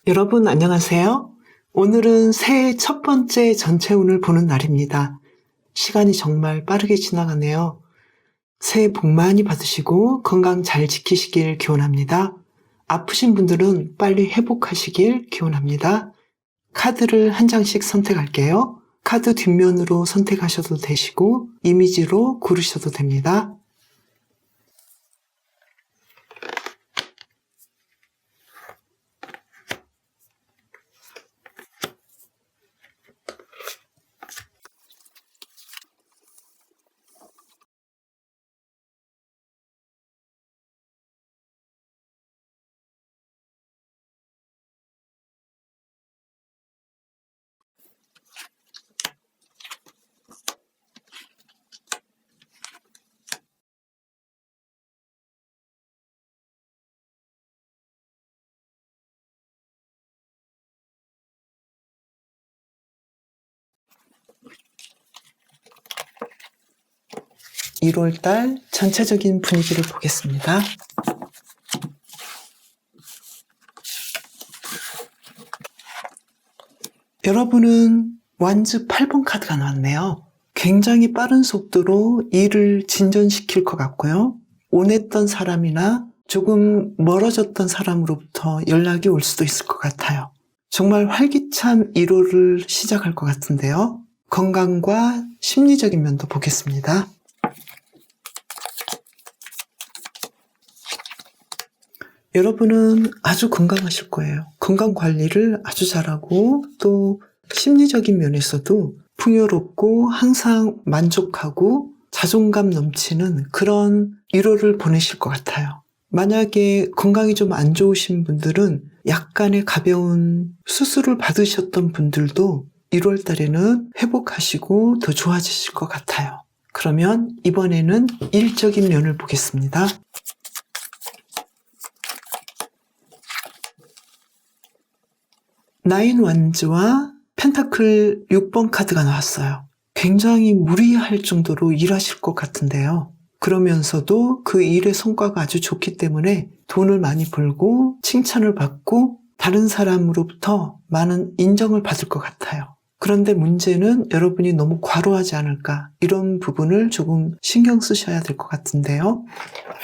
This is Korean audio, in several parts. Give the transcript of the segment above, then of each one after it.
여러분 안녕하세요. 오늘은 새해 첫 번째 전체운을 보는 날입니다. 시간이 정말 빠르게 지나가네요. 새해 복 많이 받으시고 건강 잘 지키시길 기원합니다. 아프신 분들은 빨리 회복하시길 기원합니다. 카드를 한 장씩 선택할게요. 카드 뒷면으로 선택하셔도 되시고 이미지로 고르셔도 됩니다. (1월달) 전체적인 분위기를 보겠습니다. 여러분은 완즈 8번 카드가 나왔네요. 굉장히 빠른 속도로 일을 진전시킬 것 같고요. 원했던 사람이나 조금 멀어졌던 사람으로부터 연락이 올 수도 있을 것 같아요. 정말 활기찬 1월을 시작할 것 같은데요. 건강과 심리적인 면도 보겠습니다. 여러분은 아주 건강하실 거예요. 건강 관리를 아주 잘하고 또 심리적인 면에서도 풍요롭고 항상 만족하고 자존감 넘치는 그런 1월을 보내실 것 같아요. 만약에 건강이 좀 안 좋으신 분들은 약간의 가벼운 수술을 받으셨던 분들도 1월 달에는 회복하시고 더 좋아지실 것 같아요. 그러면 이번에는 일적인 면을 보겠습니다. 나인 완즈와 펜타클 6번 카드가 나왔어요. 굉장히 무리할 정도로 일하실 것 같은데요. 그러면서도 그 일의 성과가 아주 좋기 때문에 돈을 많이 벌고 칭찬을 받고 다른 사람으로부터 많은 인정을 받을 것 같아요. 그런데 문제는 여러분이 너무 과로하지 않을까, 이런 부분을 조금 신경 쓰셔야 될 것 같은데요.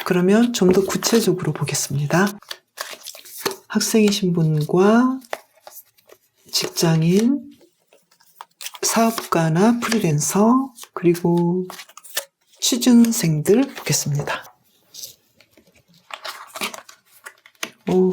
그러면 좀 더 구체적으로 보겠습니다. 학생이신 분과 직장인, 사업가나 프리랜서, 그리고 취준생들 보겠습니다.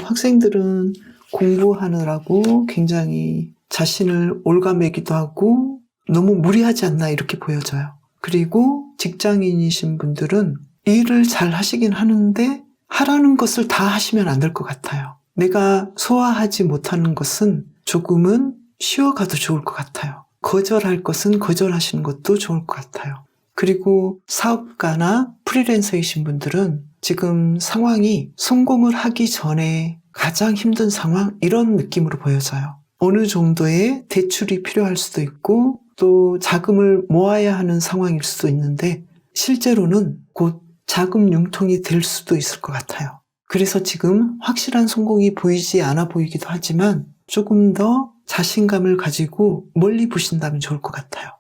학생들은 공부하느라고 굉장히 자신을 올가매기도 하고 너무 무리하지 않나 이렇게 보여져요. 그리고 직장인이신 분들은 일을 잘 하시긴 하는데 하라는 것을 다 하시면 안 될 것 같아요. 내가 소화하지 못하는 것은 조금은 쉬어가도 좋을 것 같아요. 거절할 것은 거절하시는 것도 좋을 것 같아요. 그리고 사업가나 프리랜서이신 분들은 지금 상황이 성공을 하기 전에 가장 힘든 상황, 이런 느낌으로 보여져요. 어느 정도의 대출이 필요할 수도 있고 또 자금을 모아야 하는 상황일 수도 있는데 실제로는 곧 자금 융통이 될 수도 있을 것 같아요. 그래서 지금 확실한 성공이 보이지 않아 보이기도 하지만 조금 더 자신감을 가지고 멀리 보신다면 좋을 것 같아요.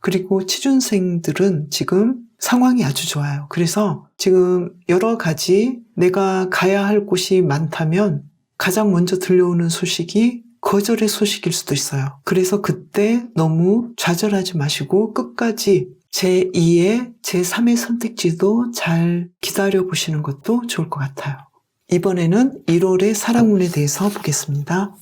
그리고 취준생들은 지금 상황이 아주 좋아요. 그래서 지금 여러 가지 내가 가야 할 곳이 많다면 가장 먼저 들려오는 소식이 거절의 소식일 수도 있어요. 그래서 그때 너무 좌절하지 마시고 끝까지 제2의, 제3의 선택지도 잘 기다려보시는 것도 좋을 것 같아요. 이번에는 1월의 사랑운에 대해서 보겠습니다.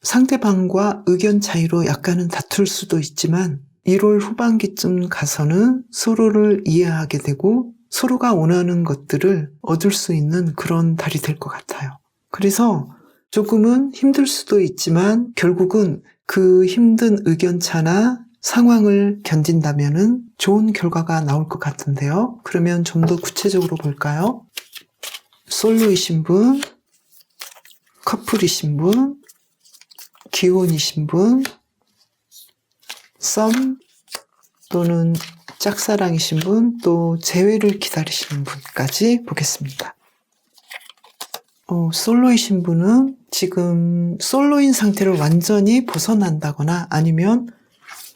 상대방과 의견 차이로 약간은 다툴 수도 있지만 1월 후반기쯤 가서는 서로를 이해하게 되고 서로가 원하는 것들을 얻을 수 있는 그런 달이 될 것 같아요. 그래서 조금은 힘들 수도 있지만 결국은 그 힘든 의견차나 상황을 견딘다면은 좋은 결과가 나올 것 같은데요. 그러면 좀 더 구체적으로 볼까요? 솔로이신 분, 커플이신 분, 기혼이신 분, 썸 또는 짝사랑이신 분, 또 재회를 기다리시는 분까지 보겠습니다. 솔로이신 분은 지금 솔로인 상태를 완전히 벗어난다거나 아니면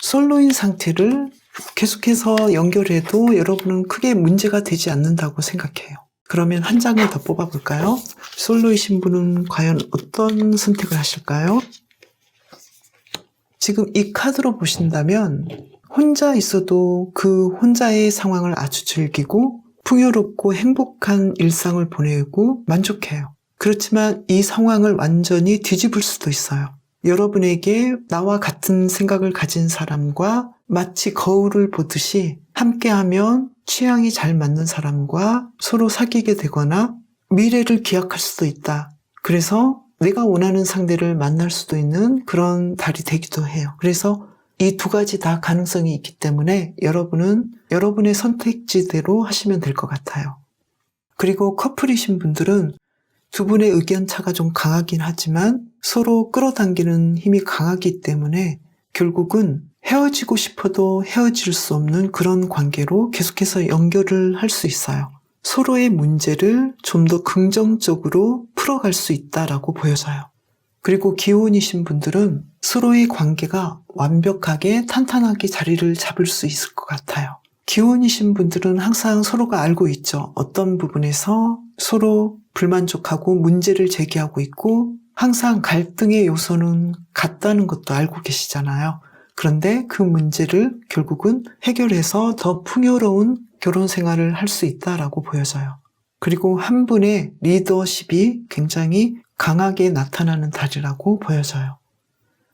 솔로인 상태를 계속해서 연결해도 여러분은 크게 문제가 되지 않는다고 생각해요. 그러면 한 장을 더 뽑아볼까요? 솔로이신 분은 과연 어떤 선택을 하실까요? 지금 이 카드로 보신다면 혼자 있어도 그 혼자의 상황을 아주 즐기고 풍요롭고 행복한 일상을 보내고 만족해요. 그렇지만 이 상황을 완전히 뒤집을 수도 있어요. 여러분에게 나와 같은 생각을 가진 사람과 마치 거울을 보듯이 함께하면 취향이 잘 맞는 사람과 서로 사귀게 되거나 미래를 기약할 수도 있다. 그래서 내가 원하는 상대를 만날 수도 있는 그런 달이 되기도 해요. 그래서 이 두 가지 다 가능성이 있기 때문에 여러분은 여러분의 선택지대로 하시면 될 것 같아요. 그리고 커플이신 분들은 두 분의 의견 차가 좀 강하긴 하지만 서로 끌어당기는 힘이 강하기 때문에 결국은 헤어지고 싶어도 헤어질 수 없는 그런 관계로 계속해서 연결을 할 수 있어요. 서로의 문제를 좀 더 긍정적으로 풀어갈 수 있다라고 보여져요. 그리고 기혼이신 분들은 서로의 관계가 완벽하게 탄탄하게 자리를 잡을 수 있을 것 같아요. 기혼이신 분들은 항상 서로가 알고 있죠. 어떤 부분에서 서로 불만족하고 문제를 제기하고 있고 항상 갈등의 요소는 같다는 것도 알고 계시잖아요. 그런데 그 문제를 결국은 해결해서 더 풍요로운 결혼 생활을 할 수 있다라고 보여져요. 그리고 한 분의 리더십이 굉장히 강하게 나타나는 달이라고 보여져요.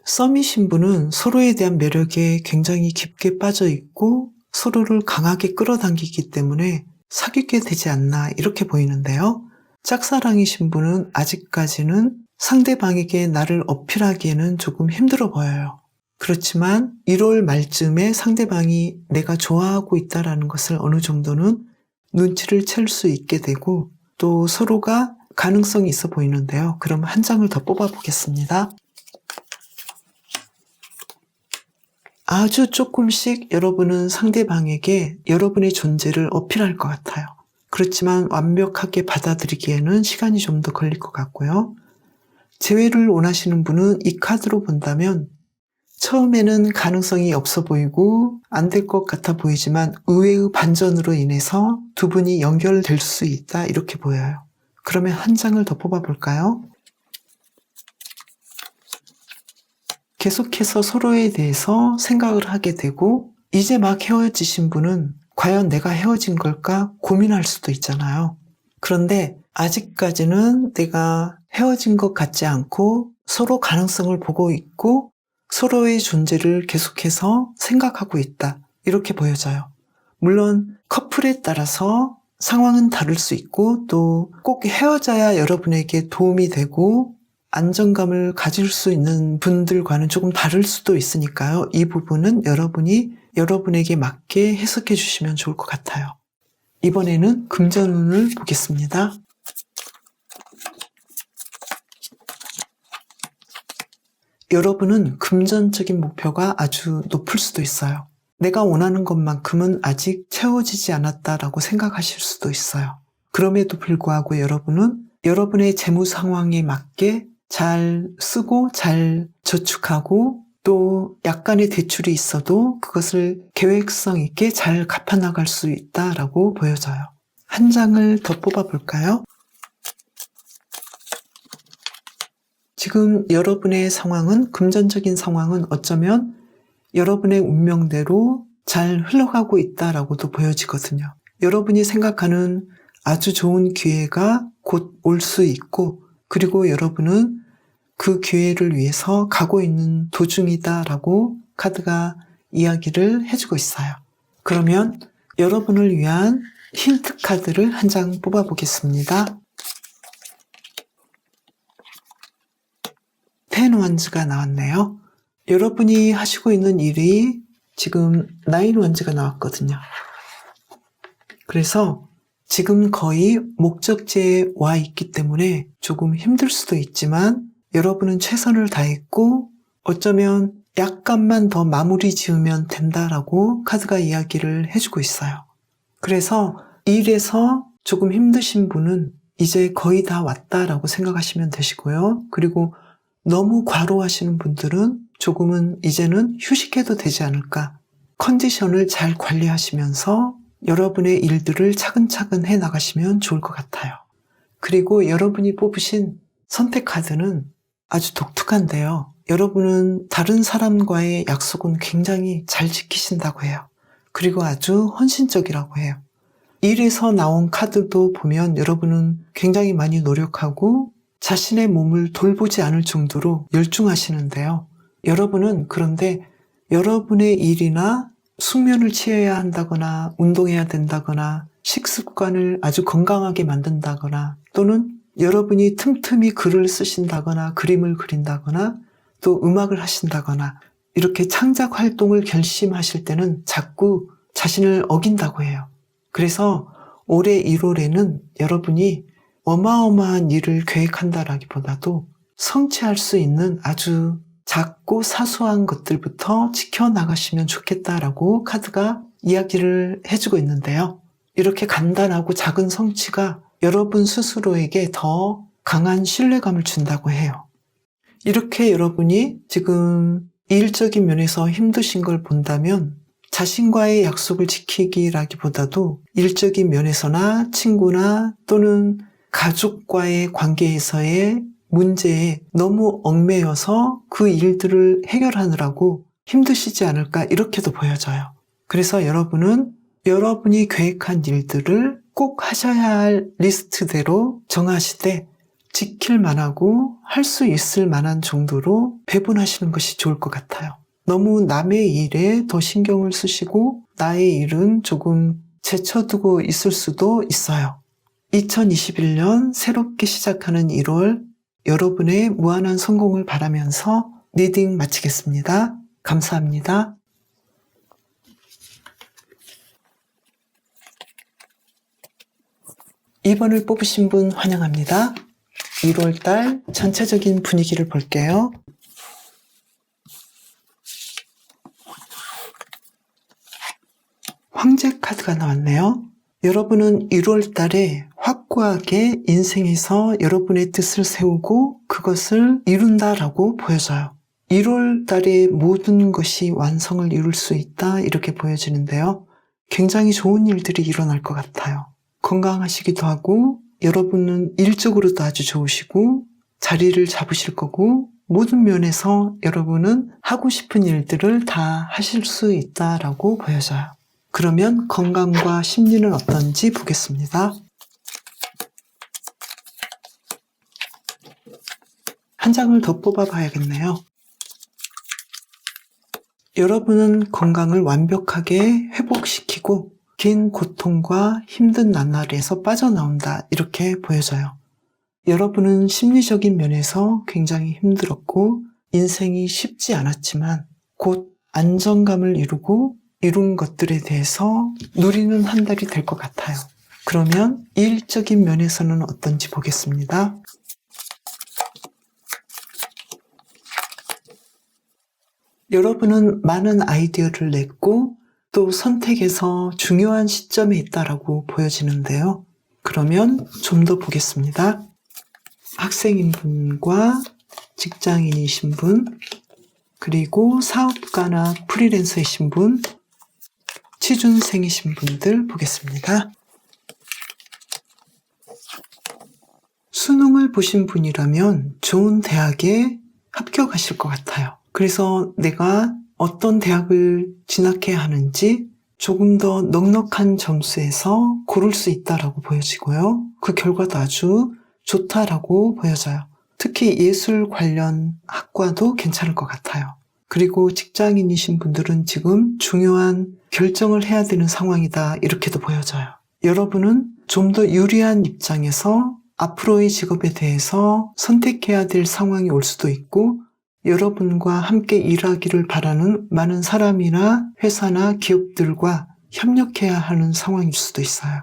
썸이신 분은 서로에 대한 매력에 굉장히 깊게 빠져 있고 서로를 강하게 끌어당기기 때문에 사귀게 되지 않나 이렇게 보이는데요. 짝사랑이신 분은 아직까지는 상대방에게 나를 어필하기에는 조금 힘들어 보여요. 그렇지만 1월 말쯤에 상대방이 내가 좋아하고 있다는 것을 어느 정도는 눈치를 챌 수 있게 되고 또 서로가 가능성이 있어 보이는데요. 그럼 한 장을 더 뽑아보겠습니다. 아주 조금씩 여러분은 상대방에게 여러분의 존재를 어필할 것 같아요. 그렇지만 완벽하게 받아들이기에는 시간이 좀 더 걸릴 것 같고요. 재회를 원하시는 분은 이 카드로 본다면 처음에는 가능성이 없어 보이고 안 될 것 같아 보이지만 의외의 반전으로 인해서 두 분이 연결될 수 있다 이렇게 보여요. 그러면 한 장을 더 뽑아볼까요? 계속해서 서로에 대해서 생각을 하게 되고 이제 막 헤어지신 분은 과연 내가 헤어진 걸까 고민할 수도 있잖아요. 그런데 아직까지는 내가 헤어진 것 같지 않고 서로 가능성을 보고 있고 서로의 존재를 계속해서 생각하고 있다. 이렇게 보여져요. 물론 커플에 따라서 상황은 다를 수 있고 또 꼭 헤어져야 여러분에게 도움이 되고 안정감을 가질 수 있는 분들과는 조금 다를 수도 있으니까요. 이 부분은 여러분이 여러분에게 맞게 해석해 주시면 좋을 것 같아요. 이번에는 금전운을 보겠습니다. 여러분은 금전적인 목표가 아주 높을 수도 있어요. 내가 원하는 것만큼은 아직 채워지지 않았다라고 생각하실 수도 있어요. 그럼에도 불구하고 여러분은 여러분의 재무 상황에 맞게 잘 쓰고 잘 저축하고 또 약간의 대출이 있어도 그것을 계획성 있게 잘 갚아나갈 수 있다라고 보여져요. 한 장을 더 뽑아볼까요? 지금 여러분의 상황은, 금전적인 상황은 어쩌면 여러분의 운명대로 잘 흘러가고 있다라고도 보여지거든요. 여러분이 생각하는 아주 좋은 기회가 곧 올 수 있고 그리고 여러분은 그 기회를 위해서 가고 있는 도중이다라고 카드가 이야기를 해주고 있어요. 그러면 여러분을 위한 힌트 카드를 한 장 뽑아보겠습니다. 텐 원즈가 나왔네요. 여러분이 하시고 있는 일이 지금 9 원즈가 나왔거든요. 그래서 지금 거의 목적지에 와 있기 때문에 조금 힘들 수도 있지만 여러분은 최선을 다했고 어쩌면 약간만 더 마무리 지으면 된다라고 카드가 이야기를 해주고 있어요. 그래서 일에서 조금 힘드신 분은 이제 거의 다 왔다라고 생각하시면 되시고요. 그리고 너무 과로하시는 분들은 조금은 이제는 휴식해도 되지 않을까. 컨디션을 잘 관리하시면서 여러분의 일들을 차근차근 해 나가시면 좋을 것 같아요. 그리고 여러분이 뽑으신 선택 카드는 아주 독특한데요. 여러분은 다른 사람과의 약속은 굉장히 잘 지키신다고 해요. 그리고 아주 헌신적이라고 해요. 일에서 나온 카드도 보면 여러분은 굉장히 많이 노력하고 자신의 몸을 돌보지 않을 정도로 열중하시는데요. 여러분은 그런데 여러분의 일이나 숙면을 취해야 한다거나 운동해야 된다거나 식습관을 아주 건강하게 만든다거나 또는 여러분이 틈틈이 글을 쓰신다거나 그림을 그린다거나 또 음악을 하신다거나 이렇게 창작 활동을 결심하실 때는 자꾸 자신을 어긴다고 해요. 그래서 올해 1월에는 여러분이 어마어마한 일을 계획한다라기보다도 성취할 수 있는 아주 작고 사소한 것들부터 지켜나가시면 좋겠다라고 카드가 이야기를 해주고 있는데요. 이렇게 간단하고 작은 성취가 여러분 스스로에게 더 강한 신뢰감을 준다고 해요. 이렇게 여러분이 지금 일적인 면에서 힘드신 걸 본다면 자신과의 약속을 지키기라기보다도 일적인 면에서나 친구나 또는 가족과의 관계에서의 문제에 너무 얽매여서 그 일들을 해결하느라고 힘드시지 않을까 이렇게도 보여져요. 그래서 여러분은 여러분이 계획한 일들을 꼭 하셔야 할 리스트대로 정하시되 지킬 만하고 할 수 있을 만한 정도로 배분하시는 것이 좋을 것 같아요. 너무 남의 일에 더 신경을 쓰시고 나의 일은 조금 제쳐두고 있을 수도 있어요. 2021년 새롭게 시작하는 1월 여러분의 무한한 성공을 바라면서 리딩 마치겠습니다. 감사합니다. 2번을 뽑으신 분 환영합니다. 1월달 전체적인 분위기를 볼게요. 황제 카드가 나왔네요. 여러분은 1월달에 확고하게 인생에서 여러분의 뜻을 세우고 그것을 이룬다라고 보여져요. 1월달에 모든 것이 완성을 이룰 수 있다 이렇게 보여지는데요. 굉장히 좋은 일들이 일어날 것 같아요. 건강하시기도 하고 여러분은 일적으로도 아주 좋으시고 자리를 잡으실 거고 모든 면에서 여러분은 하고 싶은 일들을 다 하실 수 있다라고 보여져요. 그러면 건강과 심리는 어떤지 보겠습니다. 한 장을 더 뽑아봐야겠네요. 여러분은 건강을 완벽하게 회복시키고 긴 고통과 힘든 나날에서 빠져나온다 이렇게 보여져요. 여러분은 심리적인 면에서 굉장히 힘들었고 인생이 쉽지 않았지만 곧 안정감을 이루고 이룬 것들에 대해서 누리는 한 달이 될 것 같아요. 그러면 일적인 면에서는 어떤지 보겠습니다. 여러분은 많은 아이디어를 냈고 또 선택에서 중요한 시점에 있다라고 보여지는데요. 그러면 좀 더 보겠습니다. 학생인 분과 직장인이신 분, 그리고 사업가나 프리랜서이신 분, 취준생이신 분들 보겠습니다. 수능을 보신 분이라면 좋은 대학에 합격하실 것 같아요. 그래서 내가 어떤 대학을 진학해야 하는지 조금 더 넉넉한 점수에서 고를 수 있다라고 보여지고요. 그 결과도 아주 좋다라고 보여져요. 특히 예술 관련 학과도 괜찮을 것 같아요. 그리고 직장인이신 분들은 지금 중요한 결정을 해야 되는 상황이다 이렇게도 보여져요. 여러분은 좀 더 유리한 입장에서 앞으로의 직업에 대해서 선택해야 될 상황이 올 수도 있고 여러분과 함께 일하기를 바라는 많은 사람이나 회사나 기업들과 협력해야 하는 상황일 수도 있어요.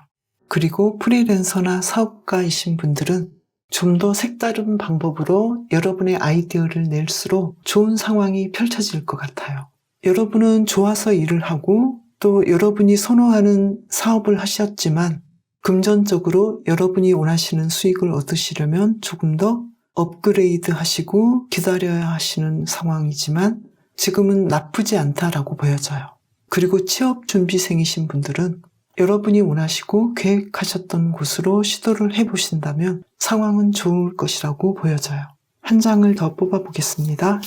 그리고 프리랜서나 사업가이신 분들은 좀 더 색다른 방법으로 여러분의 아이디어를 낼수록 좋은 상황이 펼쳐질 것 같아요. 여러분은 좋아서 일을 하고 또 여러분이 선호하는 사업을 하셨지만 금전적으로 여러분이 원하시는 수익을 얻으시려면 조금 더 업그레이드 하시고 기다려야 하시는 상황이지만 지금은 나쁘지 않다라고 보여져요. 그리고 취업 준비생이신 분들은 여러분이 원하시고 계획하셨던 곳으로 시도를 해보신다면 상황은 좋을 것이라고 보여져요. 한 장을 더 뽑아보겠습니다.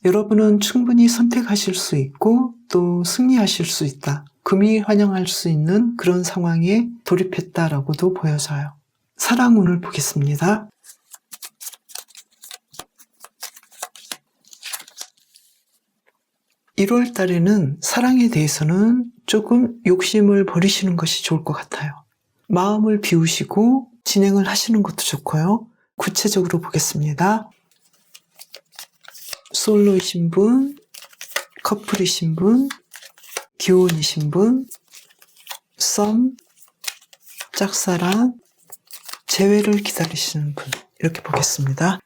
여러분은 충분히 선택하실 수 있고 또 승리하실 수 있다. 금이 환영할 수 있는 그런 상황에 돌입했다라고도 보여져요. 사랑운을 보겠습니다. (1월) 달에는 사랑에 대해서는 조금 욕심을 버리시는 것이 좋을 것 같아요. 마음을 비우시고 진행을 하시는 것도 좋고요. 구체적으로 보겠습니다. 솔로이신 분, 커플이신 분, 기혼이신 분, 썸, 짝사랑, 재회를 기다리시는 분, 이렇게 보겠습니다.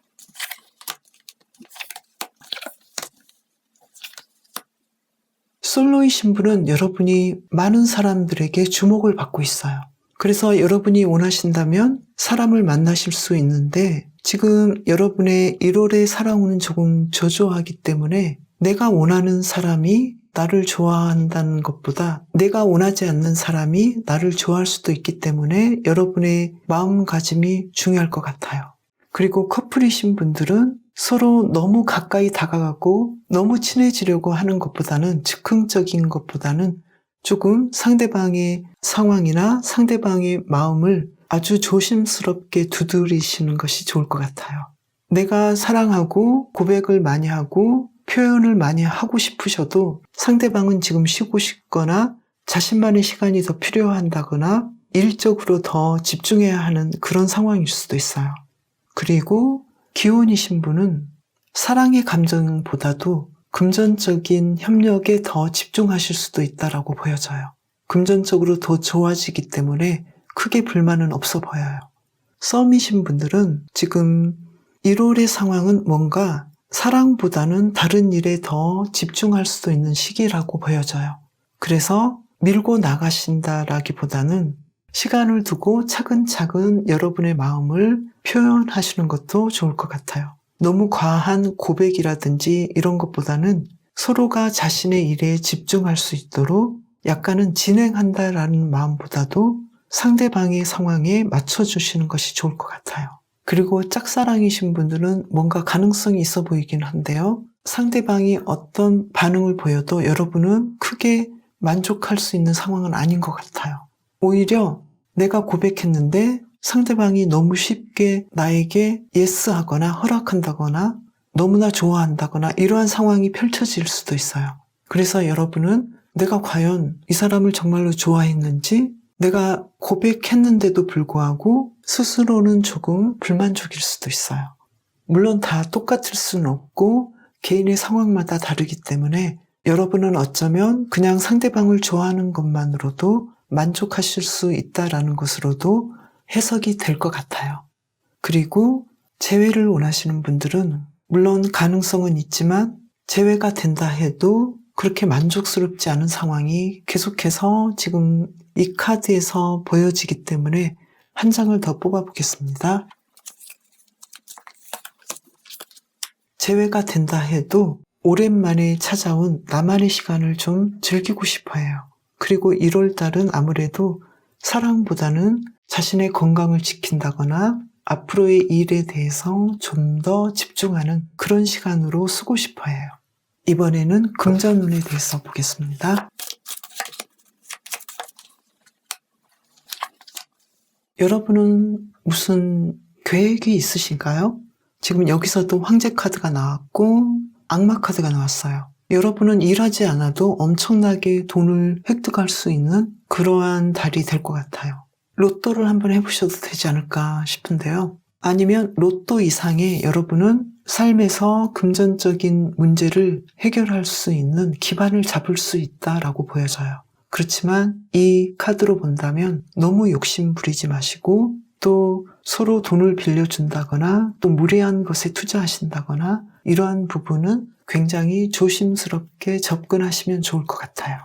솔로이신 분은 여러분이 많은 사람들에게 주목을 받고 있어요. 그래서 여러분이 원하신다면 사람을 만나실 수 있는데 지금 여러분의 1월의 사랑운은 조금 저조하기 때문에 내가 원하는 사람이 나를 좋아한다는 것보다 내가 원하지 않는 사람이 나를 좋아할 수도 있기 때문에 여러분의 마음가짐이 중요할 것 같아요. 그리고 커플이신 분들은 서로 너무 가까이 다가가고 너무 친해지려고 하는 것보다는 즉흥적인 것보다는 조금 상대방의 상황이나 상대방의 마음을 아주 조심스럽게 두드리시는 것이 좋을 것 같아요. 내가 사랑하고 고백을 많이 하고 표현을 많이 하고 싶으셔도 상대방은 지금 쉬고 싶거나 자신만의 시간이 더 필요한다거나 일적으로 더 집중해야 하는 그런 상황일 수도 있어요. 그리고 기혼이신 분은 사랑의 감정보다도 금전적인 협력에 더 집중하실 수도 있다라고 보여져요. 금전적으로 더 좋아지기 때문에 크게 불만은 없어 보여요. 썸이신 분들은 지금 1월의 상황은 뭔가 사랑보다는 다른 일에 더 집중할 수도 있는 시기라고 보여져요. 그래서 밀고 나가신다라기보다는 시간을 두고 차근차근 여러분의 마음을 표현하시는 것도 좋을 것 같아요. 너무 과한 고백이라든지 이런 것보다는 서로가 자신의 일에 집중할 수 있도록 약간은 진행한다라는 마음보다도 상대방의 상황에 맞춰주시는 것이 좋을 것 같아요. 그리고 짝사랑이신 분들은 뭔가 가능성이 있어 보이긴 한데요. 상대방이 어떤 반응을 보여도 여러분은 크게 만족할 수 있는 상황은 아닌 것 같아요. 오히려 내가 고백했는데 상대방이 너무 쉽게 나에게 예스하거나 허락한다거나 너무나 좋아한다거나 이러한 상황이 펼쳐질 수도 있어요. 그래서 여러분은 내가 과연 이 사람을 정말로 좋아했는지 내가 고백했는데도 불구하고 스스로는 조금 불만족일 수도 있어요. 물론 다 똑같을 수는 없고 개인의 상황마다 다르기 때문에 여러분은 어쩌면 그냥 상대방을 좋아하는 것만으로도 만족하실 수 있다라는 것으로도 해석이 될 것 같아요. 그리고 재회를 원하시는 분들은 물론 가능성은 있지만 재회가 된다 해도 그렇게 만족스럽지 않은 상황이 계속해서 지금 이 카드에서 보여지기 때문에 한 장을 더 뽑아보겠습니다. 재회가 된다 해도 오랜만에 찾아온 나만의 시간을 좀 즐기고 싶어 해요. 그리고 1월 달은 아무래도 사랑보다는 자신의 건강을 지킨다거나 앞으로의 일에 대해서 좀 더 집중하는 그런 시간으로 쓰고 싶어 해요. 이번에는 금전운에 대해서 보겠습니다. 여러분은 무슨 계획이 있으신가요? 지금 여기서도 황제 카드가 나왔고 악마 카드가 나왔어요. 여러분은 일하지 않아도 엄청나게 돈을 획득할 수 있는 그러한 달이 될 것 같아요. 로또를 한번 해보셔도 되지 않을까 싶은데요. 아니면 로또 이상의 여러분은 삶에서 금전적인 문제를 해결할 수 있는 기반을 잡을 수 있다라고 보여져요. 그렇지만 이 카드로 본다면 너무 욕심 부리지 마시고 또 서로 돈을 빌려준다거나 또 무리한 것에 투자하신다거나 이러한 부분은 굉장히 조심스럽게 접근하시면 좋을 것 같아요.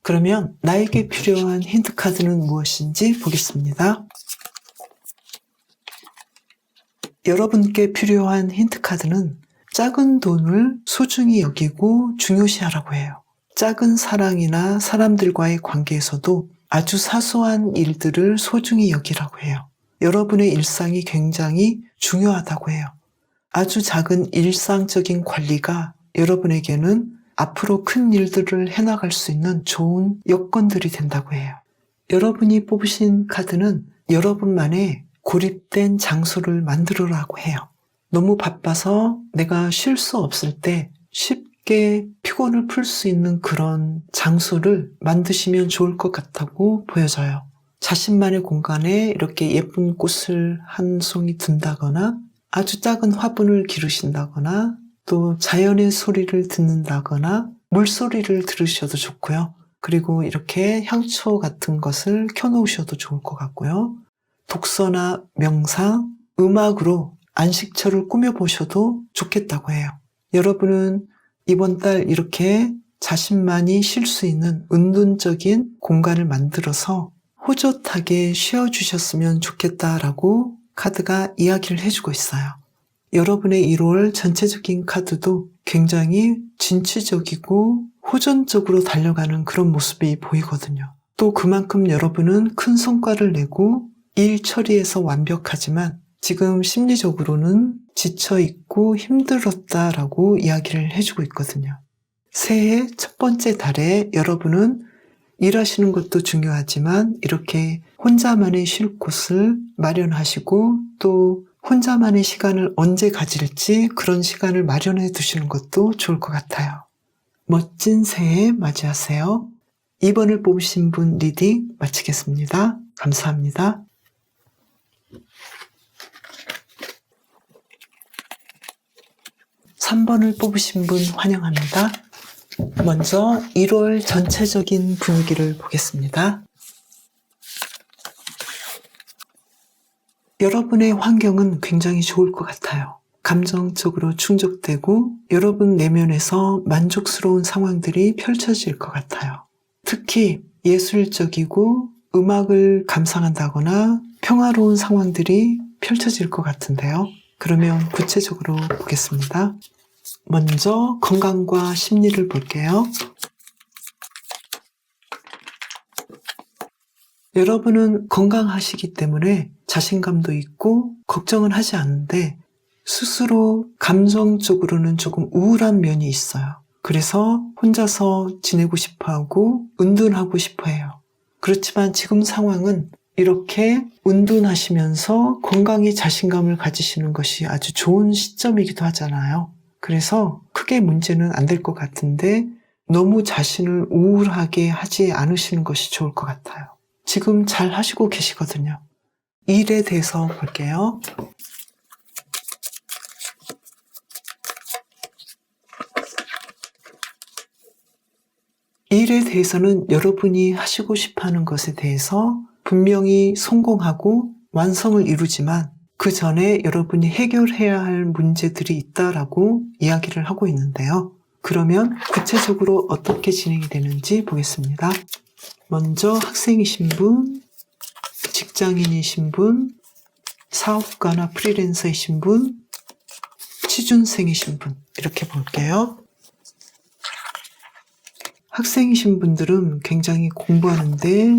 그러면 나에게 필요한 힌트 카드는 무엇인지 보겠습니다. 여러분께 필요한 힌트 카드는 작은 돈을 소중히 여기고 중요시하라고 해요. 작은 사랑이나 사람들과의 관계에서도 아주 사소한 일들을 소중히 여기라고 해요. 여러분의 일상이 굉장히 중요하다고 해요. 아주 작은 일상적인 관리가 여러분에게는 앞으로 큰 일들을 해나갈 수 있는 좋은 여건들이 된다고 해요. 여러분이 뽑으신 카드는 여러분만의 고립된 장소를 만들으라고 해요. 너무 바빠서 내가 쉴 수 없을 때 쉽게 피곤을 풀 수 있는 그런 장소를 만드시면 좋을 것 같다고 보여져요. 자신만의 공간에 이렇게 예쁜 꽃을 한 송이 둔다거나 아주 작은 화분을 기르신다거나 또 자연의 소리를 듣는다거나 물소리를 들으셔도 좋고요. 그리고 이렇게 향초 같은 것을 켜놓으셔도 좋을 것 같고요. 독서나 명상, 음악으로 안식처를 꾸며보셔도 좋겠다고 해요. 여러분은 이번 달 이렇게 자신만이 쉴 수 있는 은둔적인 공간을 만들어서 호젓하게 쉬어주셨으면 좋겠다라고 카드가 이야기를 해주고 있어요. 여러분의 1월 전체적인 카드도 굉장히 진취적이고 호전적으로 달려가는 그런 모습이 보이거든요. 또 그만큼 여러분은 큰 성과를 내고 일 처리에서 완벽하지만 지금 심리적으로는 지쳐있고 힘들었다라고 이야기를 해주고 있거든요. 새해 첫 번째 달에 여러분은 일하시는 것도 중요하지만 이렇게 혼자만의 쉴 곳을 마련하시고 또 혼자만의 시간을 언제 가질지 그런 시간을 마련해 두시는 것도 좋을 것 같아요. 멋진 새해 맞이하세요. 2번을 뽑으신 분 리딩 마치겠습니다. 감사합니다. 3번을 뽑으신 분 환영합니다. 먼저 1월 전체적인 분위기를 보겠습니다. 여러분의 환경은 굉장히 좋을 것 같아요. 감정적으로 충족되고 여러분 내면에서 만족스러운 상황들이 펼쳐질 것 같아요. 특히 예술적이고 음악을 감상한다거나 평화로운 상황들이 펼쳐질 것 같은데요. 그러면 구체적으로 보겠습니다. 먼저 건강과 심리를 볼게요. 여러분은 건강하시기 때문에 자신감도 있고 걱정은 하지 않는데 스스로 감정적으로는 조금 우울한 면이 있어요. 그래서 혼자서 지내고 싶어하고 은둔하고 싶어해요. 그렇지만 지금 상황은 이렇게 은둔하시면서 건강에 자신감을 가지시는 것이 아주 좋은 시점이기도 하잖아요. 그래서 크게 문제는 안 될 것 같은데 너무 자신을 우울하게 하지 않으시는 것이 좋을 것 같아요. 지금 잘 하시고 계시거든요. 일에 대해서 볼게요. 일에 대해서는 여러분이 하시고 싶어하는 것에 대해서 분명히 성공하고 완성을 이루지만 그 전에 여러분이 해결해야 할 문제들이 있다라고 이야기를 하고 있는데요. 그러면 구체적으로 어떻게 진행이 되는지 보겠습니다. 먼저 학생이신 분, 직장인이신 분, 사업가나 프리랜서이신 분, 취준생이신 분 이렇게 볼게요. 학생이신 분들은 굉장히 공부하는데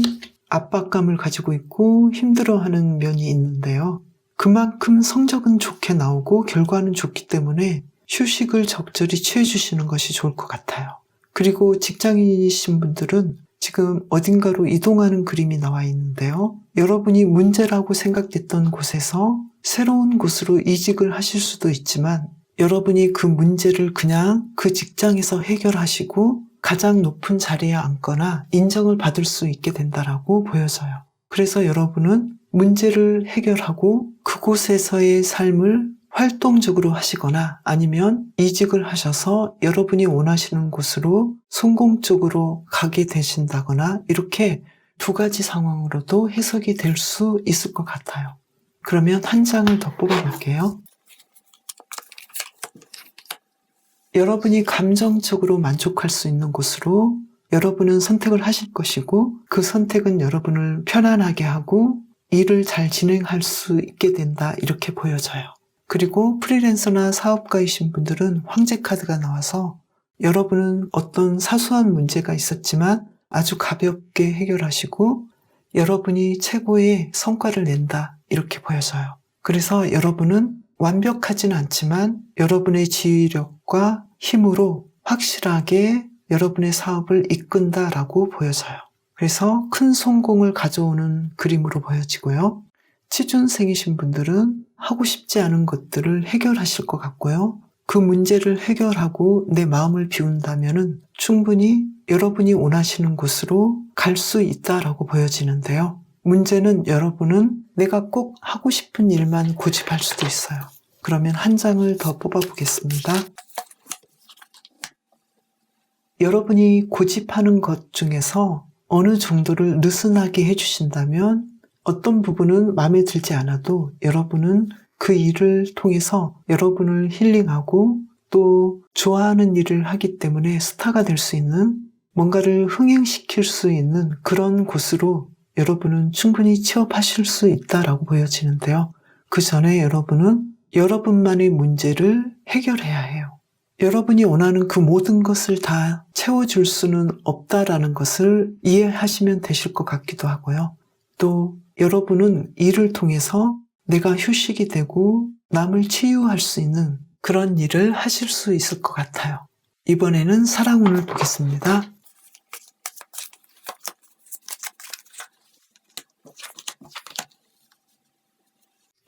압박감을 가지고 있고 힘들어하는 면이 있는데요. 그만큼 성적은 좋게 나오고 결과는 좋기 때문에 휴식을 적절히 취해주시는 것이 좋을 것 같아요. 그리고 직장인이신 분들은 지금 어딘가로 이동하는 그림이 나와 있는데요. 여러분이 문제라고 생각됐던 곳에서 새로운 곳으로 이직을 하실 수도 있지만 여러분이 그 문제를 그냥 그 직장에서 해결하시고 가장 높은 자리에 앉거나 인정을 받을 수 있게 된다라고 보여져요. 그래서 여러분은 문제를 해결하고 그곳에서의 삶을 활동적으로 하시거나 아니면 이직을 하셔서 여러분이 원하시는 곳으로 성공적으로 가게 되신다거나 이렇게 두 가지 상황으로도 해석이 될 수 있을 것 같아요. 그러면 한 장을 더 뽑아볼게요. 여러분이 감정적으로 만족할 수 있는 곳으로 여러분은 선택을 하실 것이고 그 선택은 여러분을 편안하게 하고 일을 잘 진행할 수 있게 된다 이렇게 보여져요. 그리고 프리랜서나 사업가이신 분들은 황제 카드가 나와서 여러분은 어떤 사소한 문제가 있었지만 아주 가볍게 해결하시고 여러분이 최고의 성과를 낸다 이렇게 보여져요. 그래서 여러분은 완벽하진 않지만 여러분의 지휘력과 힘으로 확실하게 여러분의 사업을 이끈다라고 보여져요. 그래서 큰 성공을 가져오는 그림으로 보여지고요. 취준생이신 분들은 하고 싶지 않은 것들을 해결하실 것 같고요. 그 문제를 해결하고 내 마음을 비운다면은 충분히 여러분이 원하시는 곳으로 갈 수 있다라고 보여지는데요. 문제는 여러분은 내가 꼭 하고 싶은 일만 고집할 수도 있어요. 그러면 한 장을 더 뽑아보겠습니다. 여러분이 고집하는 것 중에서 어느 정도를 느슨하게 해주신다면 어떤 부분은 마음에 들지 않아도 여러분은 그 일을 통해서 여러분을 힐링하고 또 좋아하는 일을 하기 때문에 스타가 될 수 있는 뭔가를 흥행시킬 수 있는 그런 곳으로 여러분은 충분히 취업하실 수 있다라고 보여지는데요. 그 전에 여러분은 여러분만의 문제를 해결해야 해요. 여러분이 원하는 그 모든 것을 다 채워줄 수는 없다라는 것을 이해하시면 되실 것 같기도 하고요. 또 여러분은 일을 통해서 내가 휴식이 되고 남을 치유할 수 있는 그런 일을 하실 수 있을 것 같아요. 이번에는 사랑운을 보겠습니다.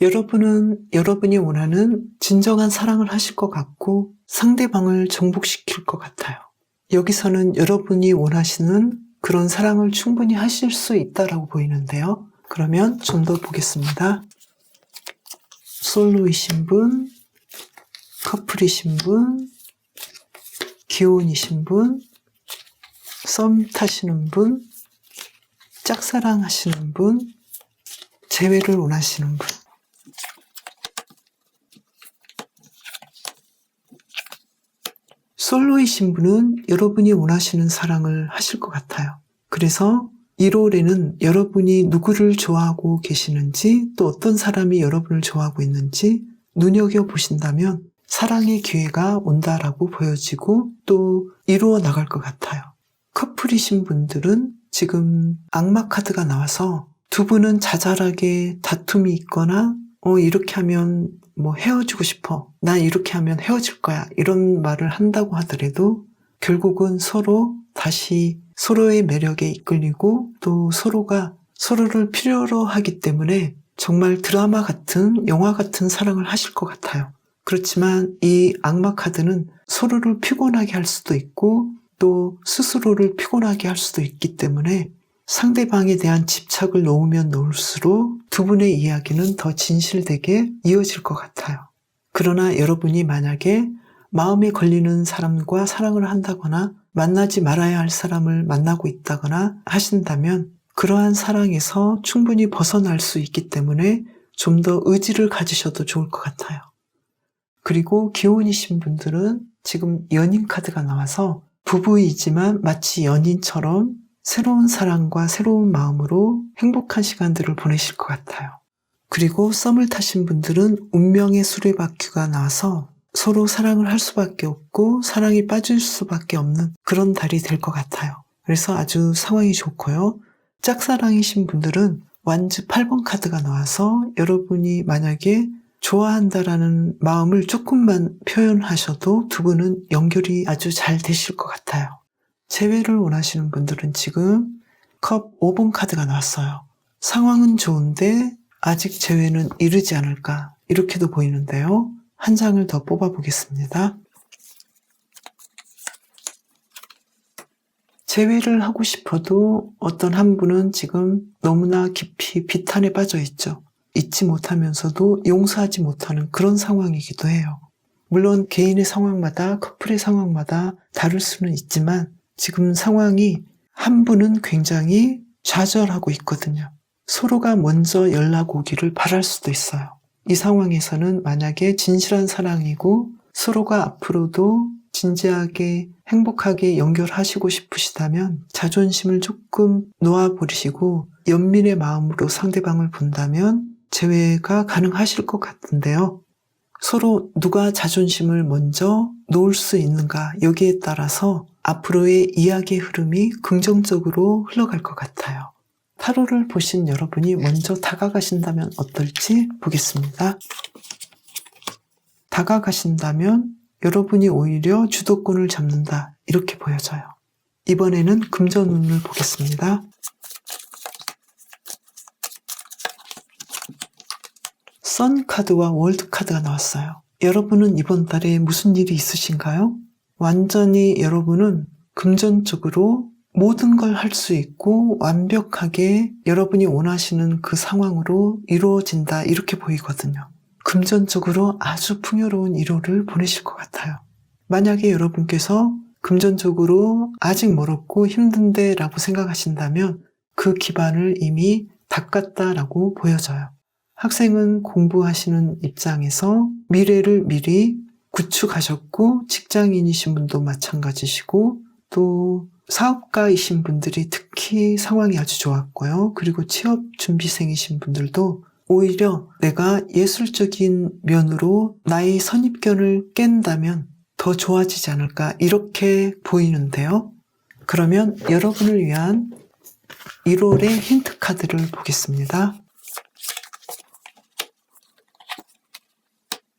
여러분은 여러분이 원하는 진정한 사랑을 하실 것 같고 상대방을 정복시킬 것 같아요. 여기서는 여러분이 원하시는 그런 사랑을 충분히 하실 수 있다라고 보이는데요. 그러면 좀 더 보겠습니다. 솔로이신 분, 커플이신 분, 기혼이신 분, 썸 타시는 분, 짝사랑하시는 분, 재회를 원하시는 분. 솔로이신 분은 여러분이 원하시는 사랑을 하실 것 같아요. 그래서 1월에는 여러분이 누구를 좋아하고 계시는지 또 어떤 사람이 여러분을 좋아하고 있는지 눈여겨보신다면 사랑의 기회가 온다라고 보여지고 또 이루어 나갈 것 같아요. 커플이신 분들은 지금 악마 카드가 나와서 두 분은 자잘하게 다툼이 있거나 이렇게 하면 헤어지고 싶어. 나 이렇게 하면 헤어질 거야. 이런 말을 한다고 하더라도 결국은 서로 다시 서로의 매력에 이끌리고 또 서로가 서로를 필요로 하기 때문에 정말 드라마 같은 영화 같은 사랑을 하실 것 같아요. 그렇지만 이 악마 카드는 서로를 피곤하게 할 수도 있고 또 스스로를 피곤하게 할 수도 있기 때문에 상대방에 대한 집착을 놓으면 놓을수록 두 분의 이야기는 더 진실되게 이어질 것 같아요. 그러나 여러분이 만약에 마음에 걸리는 사람과 사랑을 한다거나 만나지 말아야 할 사람을 만나고 있다거나 하신다면 그러한 사랑에서 충분히 벗어날 수 있기 때문에 좀 더 의지를 가지셔도 좋을 것 같아요. 그리고 기혼이신 분들은 지금 연인 카드가 나와서 부부이지만 마치 연인처럼 새로운 사랑과 새로운 마음으로 행복한 시간들을 보내실 것 같아요. 그리고 썸을 타신 분들은 운명의 수레바퀴가 나와서 서로 사랑을 할 수밖에 없고 사랑이 빠질 수밖에 없는 그런 달이 될 것 같아요. 그래서 아주 상황이 좋고요. 짝사랑이신 분들은 완즈 8번 카드가 나와서 여러분이 만약에 좋아한다라는 마음을 조금만 표현하셔도 두 분은 연결이 아주 잘 되실 것 같아요. 재회를 원하시는 분들은 지금 컵 5번 카드가 나왔어요. 상황은 좋은데 아직 재회는 이르지 않을까 이렇게도 보이는데요. 한 장을 더 뽑아보겠습니다. 재회를 하고 싶어도 어떤 한 분은 지금 너무나 깊이 비탄에 빠져 있죠. 잊지 못하면서도 용서하지 못하는 그런 상황이기도 해요. 물론 개인의 상황마다 커플의 상황마다 다를 수는 있지만 지금 상황이 한 분은 굉장히 좌절하고 있거든요. 서로가 먼저 연락 오기를 바랄 수도 있어요. 이 상황에서는 만약에 진실한 사랑이고 서로가 앞으로도 진지하게 행복하게 연결하시고 싶으시다면 자존심을 조금 놓아버리시고 연민의 마음으로 상대방을 본다면 재회가 가능하실 것 같은데요. 서로 누가 자존심을 먼저 놓을 수 있는가 여기에 따라서 앞으로의 이야기의 흐름이 긍정적으로 흘러갈 것 같아요. 타로를 보신 여러분이 먼저 다가가신다면 어떨지 보겠습니다. 다가가신다면 여러분이 오히려 주도권을 잡는다 이렇게 보여져요. 이번에는 금전운을 보겠습니다. 선 카드와 월드 카드가 나왔어요. 여러분은 이번 달에 무슨 일이 있으신가요? 완전히 여러분은 금전적으로 모든 걸 할 수 있고 완벽하게 여러분이 원하시는 그 상황으로 이루어진다 이렇게 보이거든요. 금전적으로 아주 풍요로운 1월을 보내실 것 같아요. 만약에 여러분께서 금전적으로 아직 멀었고 힘든데 라고 생각하신다면 그 기반을 이미 닦았다라고 보여져요. 학생은 공부하시는 입장에서 미래를 미리 구축하셨고 직장인이신 분도 마찬가지시고 또 사업가이신 분들이 특히 상황이 아주 좋았고요. 그리고 취업 준비생이신 분들도 오히려 내가 예술적인 면으로 나의 선입견을 깬다면 더 좋아지지 않을까 이렇게 보이는데요. 그러면 여러분을 위한 1월의 힌트 카드를 보겠습니다.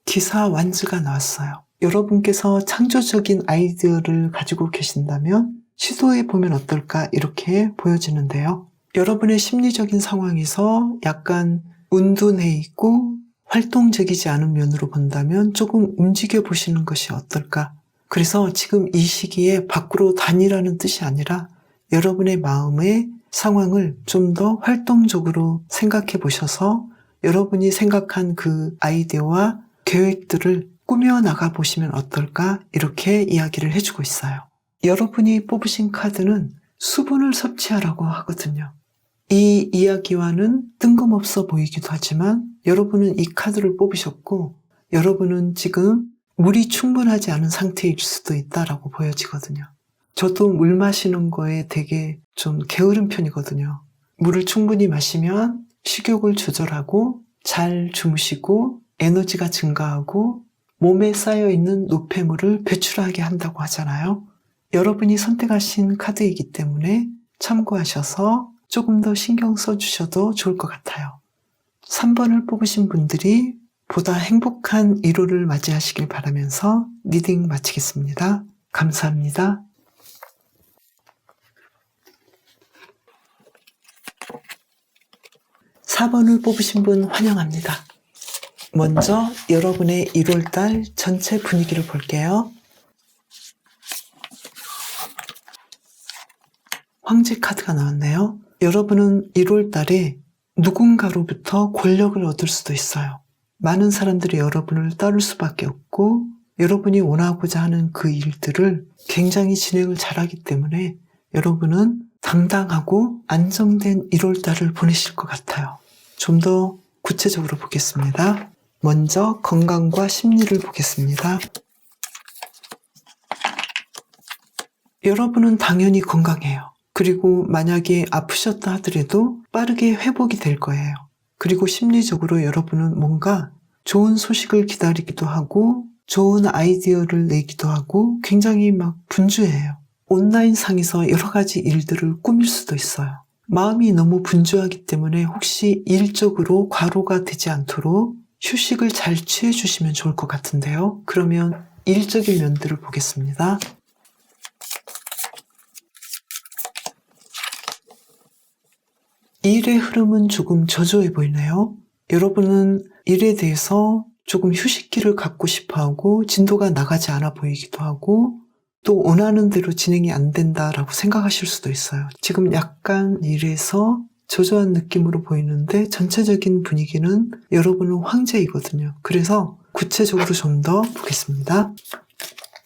기사 완즈가 나왔어요. 여러분께서 창조적인 아이디어를 가지고 계신다면 시도해보면 어떨까 이렇게 보여지는데요. 여러분의 심리적인 상황에서 약간 운둔해 있고 활동적이지 않은 면으로 본다면 조금 움직여 보시는 것이 어떨까. 그래서 지금 이 시기에 밖으로 다니라는 뜻이 아니라 여러분의 마음의 상황을 좀 더 활동적으로 생각해 보셔서 여러분이 생각한 그 아이디어와 계획들을 꾸며나가 보시면 어떨까 이렇게 이야기를 해주고 있어요. 여러분이 뽑으신 카드는 수분을 섭취하라고 하거든요. 이 이야기와는 뜬금없어 보이기도 하지만 여러분은 이 카드를 뽑으셨고 여러분은 지금 물이 충분하지 않은 상태일 수도 있다라고 보여지거든요. 저도 물 마시는 거에 되게 좀 게으른 편이거든요. 물을 충분히 마시면 식욕을 조절하고 잘 주무시고 에너지가 증가하고 몸에 쌓여있는 노폐물을 배출하게 한다고 하잖아요. 여러분이 선택하신 카드이기 때문에 참고하셔서 조금 더 신경 써주셔도 좋을 것 같아요. 3번을 뽑으신 분들이 보다 행복한 1월을 맞이하시길 바라면서 리딩 마치겠습니다. 감사합니다. (4번을) 뽑으신 분 환영합니다. 먼저 여러분의 1월달 전체 분위기를 볼게요. 황제 카드가 나왔네요. 여러분은 1월달에 누군가로부터 권력을 얻을 수도 있어요. 많은 사람들이 여러분을 따를 수밖에 없고 여러분이 원하고자 하는 그 일들을 굉장히 진행을 잘하기 때문에 여러분은 당당하고 안정된 1월달을 보내실 것 같아요. 좀 더 구체적으로 보겠습니다. 먼저 건강과 심리를 보겠습니다. 여러분은 당연히 건강해요. 그리고 만약에 아프셨다 하더라도 빠르게 회복이 될 거예요. 그리고 심리적으로 여러분은 뭔가 좋은 소식을 기다리기도 하고 좋은 아이디어를 내기도 하고 굉장히 막 분주해요. 온라인상에서 여러 가지 일들을 꾸밀 수도 있어요. 마음이 너무 분주하기 때문에 혹시 일적으로 과로가 되지 않도록 휴식을 잘 취해 주시면 좋을 것 같은데요. 그러면 일적인 면들을 보겠습니다. 일의 흐름은 조금 저조해 보이네요. 여러분은 일에 대해서 조금 휴식기를 갖고 싶어하고 진도가 나가지 않아 보이기도 하고 또 원하는 대로 진행이 안 된다라고 생각하실 수도 있어요. 지금 약간 일에서 저조한 느낌으로 보이는데 전체적인 분위기는 여러분은 황제이거든요. 그래서 구체적으로 좀 더 보겠습니다.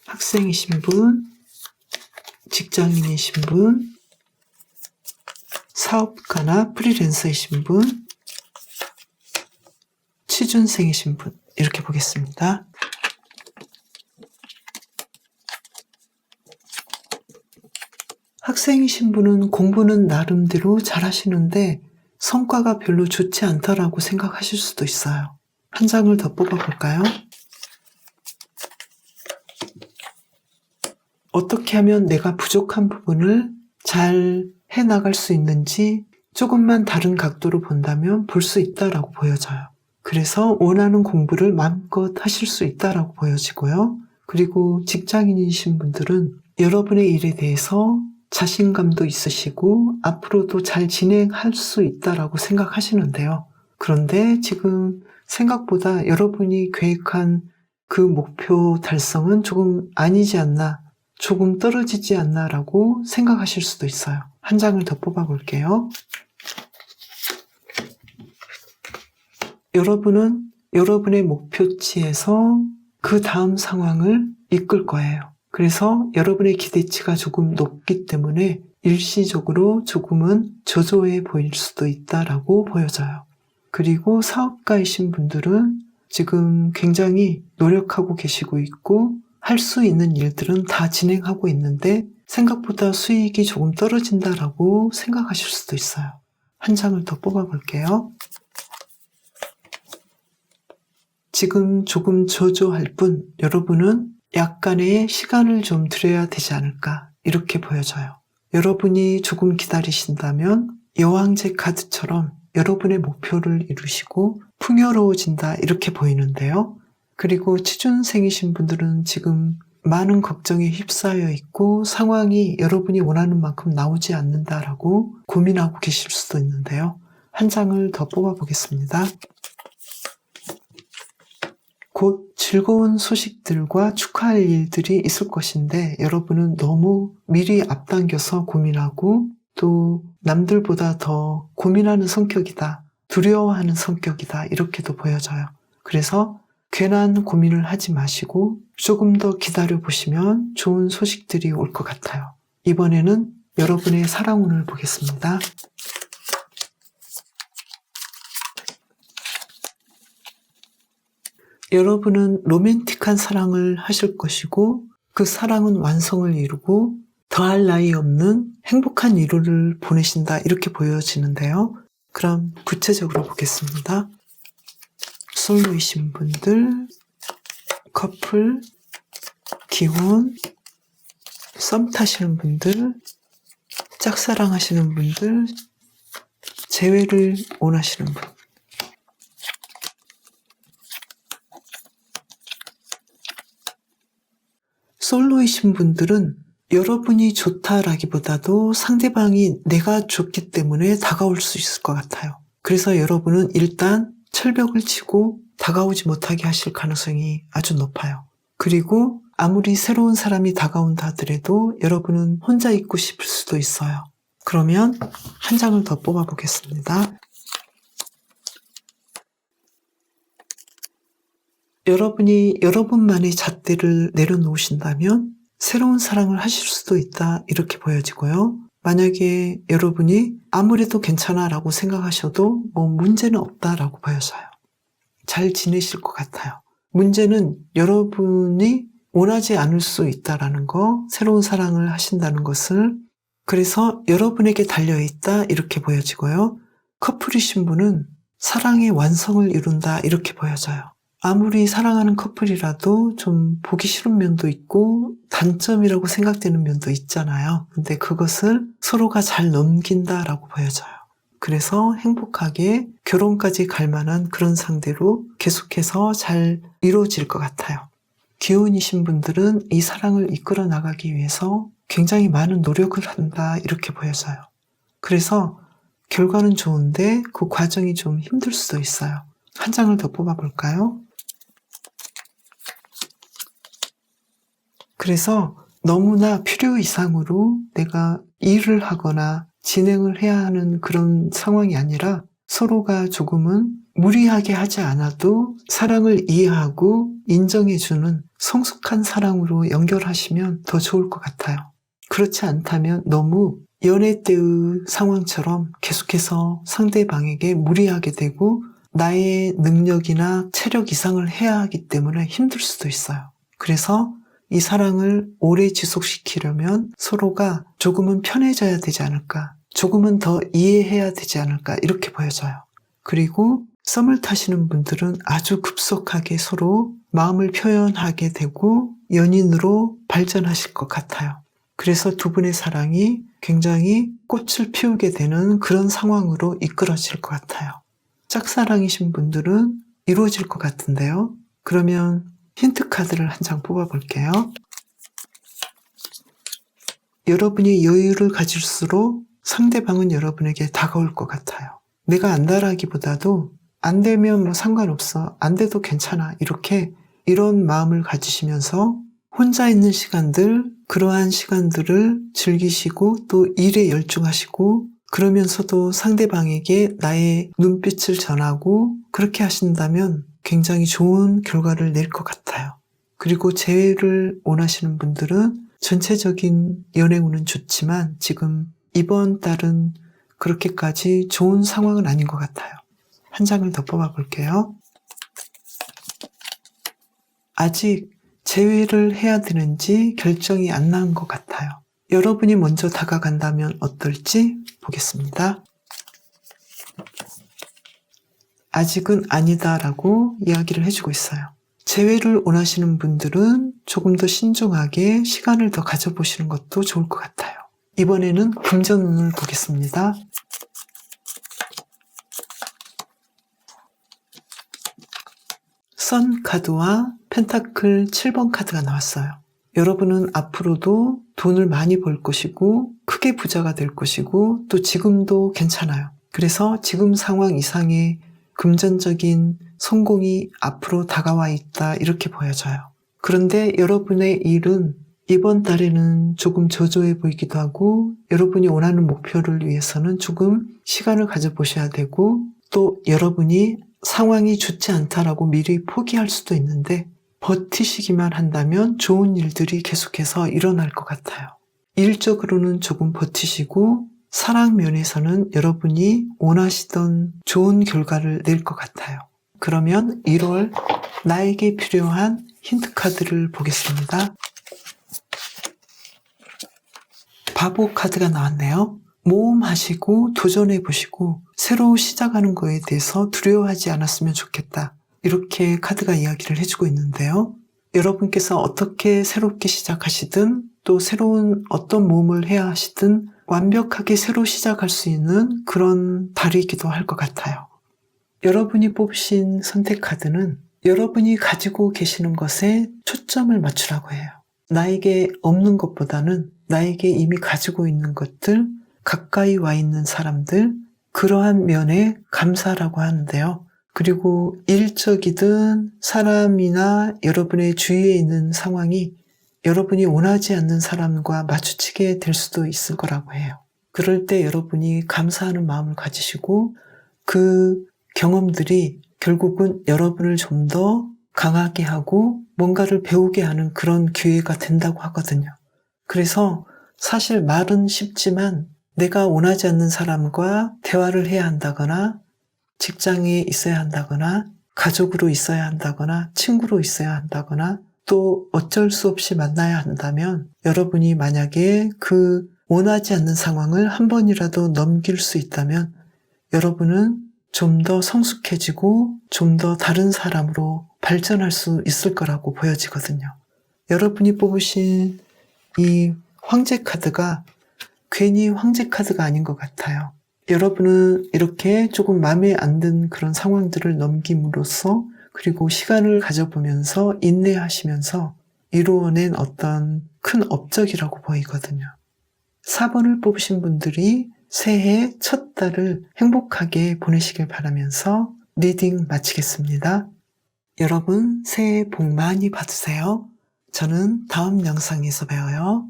학생이신 분, 직장인이신 분, 사업가나 프리랜서이신 분, 취준생이신 분 이렇게 보겠습니다. 학생이신 분은 공부는 나름대로 잘하시는데 성과가 별로 좋지 않다라고 생각하실 수도 있어요. 한 장을 더 뽑아볼까요? 어떻게 하면 내가 부족한 부분을 잘 해나갈 수 있는지 조금만 다른 각도로 본다면 볼 수 있다라고 보여져요. 그래서 원하는 공부를 마음껏 하실 수 있다라고 보여지고요. 그리고 직장인이신 분들은 여러분의 일에 대해서 자신감도 있으시고 앞으로도 잘 진행할 수 있다라고 생각하시는데요. 그런데 지금 생각보다 여러분이 계획한 그 목표 달성은 조금 아니지 않나, 조금 떨어지지 않나라고 생각하실 수도 있어요. 한 장을 더 뽑아볼게요. 여러분은 여러분의 목표치에서 그 다음 상황을 이끌 거예요. 그래서 여러분의 기대치가 조금 높기 때문에 일시적으로 조금은 저조해 보일 수도 있다라고 보여져요. 그리고 사업가이신 분들은 지금 굉장히 노력하고 계시고 있고 할 수 있는 일들은 다 진행하고 있는데 생각보다 수익이 조금 떨어진다라고 생각하실 수도 있어요. 한 장을 더 뽑아볼게요. 지금 조금 저조할 뿐 여러분은 약간의 시간을 좀 드려야 되지 않을까 이렇게 보여져요. 여러분이 조금 기다리신다면 여왕제 카드처럼 여러분의 목표를 이루시고 풍요로워진다 이렇게 보이는데요. 그리고 취준생이신 분들은 지금 많은 걱정에 휩싸여 있고 상황이 여러분이 원하는 만큼 나오지 않는다라고 고민하고 계실 수도 있는데요. 한 장을 더 뽑아보겠습니다. 곧 즐거운 소식들과 축하할 일들이 있을 것인데 여러분은 너무 미리 앞당겨서 고민하고 또 남들보다 더 고민하는 성격이다, 두려워하는 성격이다 이렇게도 보여져요. 그래서 괜한 고민을 하지 마시고 조금 더 기다려보시면 좋은 소식들이 올 것 같아요. 이번에는 여러분의 사랑운을 보겠습니다. 여러분은 로맨틱한 사랑을 하실 것이고 그 사랑은 완성을 이루고 더할 나위 없는 행복한 일요일을 보내신다 이렇게 보여지는데요. 그럼 구체적으로 보겠습니다. 솔로이신 분들, 커플, 기혼, 썸 타시는 분들, 짝사랑하시는 분들, 재회를 원하시는 분. 솔로이신 분들은 여러분이 좋다라기보다도 상대방이 내가 좋기 때문에 다가올 수 있을 것 같아요. 그래서 여러분은 일단 철벽을 치고 다가오지 못하게 하실 가능성이 아주 높아요. 그리고 아무리 새로운 사람이 다가온다 하더라도 여러분은 혼자 있고 싶을 수도 있어요. 그러면 한 장을 더 뽑아보겠습니다. 여러분이 여러분만의 잣대를 내려놓으신다면 새로운 사랑을 하실 수도 있다 이렇게 보여지고요. 만약에 여러분이 아무래도 괜찮아 라고 생각하셔도 문제는 없다라고 보여져요. 잘 지내실 것 같아요. 문제는 여러분이 원하지 않을 수 있다라는 거, 새로운 사랑을 하신다는 것을, 그래서 여러분에게 달려있다 이렇게 보여지고요. 커플이신 분은 사랑의 완성을 이룬다 이렇게 보여져요. 아무리 사랑하는 커플이라도 좀 보기 싫은 면도 있고 단점이라고 생각되는 면도 있잖아요. 근데 그것을 서로가 잘 넘긴다라고 보여져요. 그래서 행복하게 결혼까지 갈 만한 그런 상대로 계속해서 잘 이루어질 것 같아요. 기혼이신 분들은 이 사랑을 이끌어 나가기 위해서 굉장히 많은 노력을 한다 이렇게 보여져요. 그래서 결과는 좋은데 그 과정이 좀 힘들 수도 있어요. 한 장을 더 뽑아볼까요? 그래서 너무나 필요 이상으로 내가 일을 하거나 진행을 해야 하는 그런 상황이 아니라 서로가 조금은 무리하게 하지 않아도 사랑을 이해하고 인정해주는 성숙한 사랑으로 연결하시면 더 좋을 것 같아요. 그렇지 않다면 너무 연애 때의 상황처럼 계속해서 상대방에게 무리하게 되고 나의 능력이나 체력 이상을 해야 하기 때문에 힘들 수도 있어요. 그래서 이 사랑을 오래 지속시키려면 서로가 조금은 편해져야 되지 않을까, 조금은 더 이해해야 되지 않을까, 이렇게 보여져요. 그리고 썸을 타시는 분들은 아주 급속하게 서로 마음을 표현하게 되고 연인으로 발전하실 것 같아요. 그래서 두 분의 사랑이 굉장히 꽃을 피우게 되는 그런 상황으로 이끌어질 것 같아요. 짝사랑이신 분들은 이루어질 것 같은데요. 그러면 힌트 카드를 한 장 뽑아볼게요. 여러분이 여유를 가질수록 상대방은 여러분에게 다가올 것 같아요. 내가 안다라기보다도 안 되면 뭐 상관없어, 안 돼도 괜찮아, 이런 마음을 가지시면서 혼자 있는 시간들, 그러한 시간들을 즐기시고 또 일에 열중하시고, 그러면서도 상대방에게 나의 눈빛을 전하고 그렇게 하신다면 굉장히 좋은 결과를 낼 것 같아요. 그리고 재회를 원하시는 분들은 전체적인 연애운은 좋지만 지금 이번 달은 그렇게까지 좋은 상황은 아닌 것 같아요. 한 장을 더 뽑아볼게요. 아직 재회를 해야 되는지 결정이 안 난 것 같아요. 여러분이 먼저 다가간다면 어떨지 보겠습니다. 아직은 아니다라고 이야기를 해주고 있어요. 재회를 원하시는 분들은 조금 더 신중하게 시간을 더 가져보시는 것도 좋을 것 같아요. 이번에는 금전운을 보겠습니다. 선 카드와 펜타클 7번 카드가 나왔어요. 여러분은 앞으로도 돈을 많이 벌 것이고 크게 부자가 될 것이고 또 지금도 괜찮아요. 그래서 지금 상황 이상의 금전적인 성공이 앞으로 다가와 있다, 이렇게 보여져요. 그런데 여러분의 일은 이번 달에는 조금 저조해 보이기도 하고 여러분이 원하는 목표를 위해서는 조금 시간을 가져보셔야 되고 또 여러분이 상황이 좋지 않다라고 미리 포기할 수도 있는데 버티시기만 한다면 좋은 일들이 계속해서 일어날 것 같아요. 일적으로는 조금 버티시고 사랑 면에서는 여러분이 원하시던 좋은 결과를 낼 것 같아요. 그러면 1월 나에게 필요한 힌트 카드를 보겠습니다. 바보 카드가 나왔네요. 모험하시고 도전해보시고 새로 시작하는 거에 대해서 두려워하지 않았으면 좋겠다, 이렇게 카드가 이야기를 해주고 있는데요. 여러분께서 어떻게 새롭게 시작하시든 또 새로운 어떤 모험을 해야 하시든 완벽하게 새로 시작할 수 있는 그런 달이기도 할 것 같아요. 여러분이 뽑으신 선택 카드는 여러분이 가지고 계시는 것에 초점을 맞추라고 해요. 나에게 없는 것보다는 나에게 이미 가지고 있는 것들, 가까이 와 있는 사람들, 그러한 면에 감사라고 하는데요. 그리고 일적이든 사람이나 여러분의 주위에 있는 상황이 여러분이 원하지 않는 사람과 마주치게 될 수도 있을 거라고 해요. 그럴 때 여러분이 감사하는 마음을 가지시고 그 경험들이 결국은 여러분을 좀 더 강하게 하고 뭔가를 배우게 하는 그런 기회가 된다고 하거든요. 그래서 사실 말은 쉽지만 내가 원하지 않는 사람과 대화를 해야 한다거나 직장에 있어야 한다거나 가족으로 있어야 한다거나 친구로 있어야 한다거나 또 어쩔 수 없이 만나야 한다면 여러분이 만약에 그 원하지 않는 상황을 한 번이라도 넘길 수 있다면 여러분은 좀 더 성숙해지고 좀 더 다른 사람으로 발전할 수 있을 거라고 보여지거든요. 여러분이 뽑으신 이 황제 카드가 괜히 황제 카드가 아닌 것 같아요. 여러분은 이렇게 조금 마음에 안 든 그런 상황들을 넘김으로써 그리고 시간을 가져보면서 인내하시면서 이루어낸 어떤 큰 업적이라고 보이거든요. 4번을 뽑으신 분들이 새해 첫 달을 행복하게 보내시길 바라면서 리딩 마치겠습니다. 여러분 새해 복 많이 받으세요. 저는 다음 영상에서 봬요.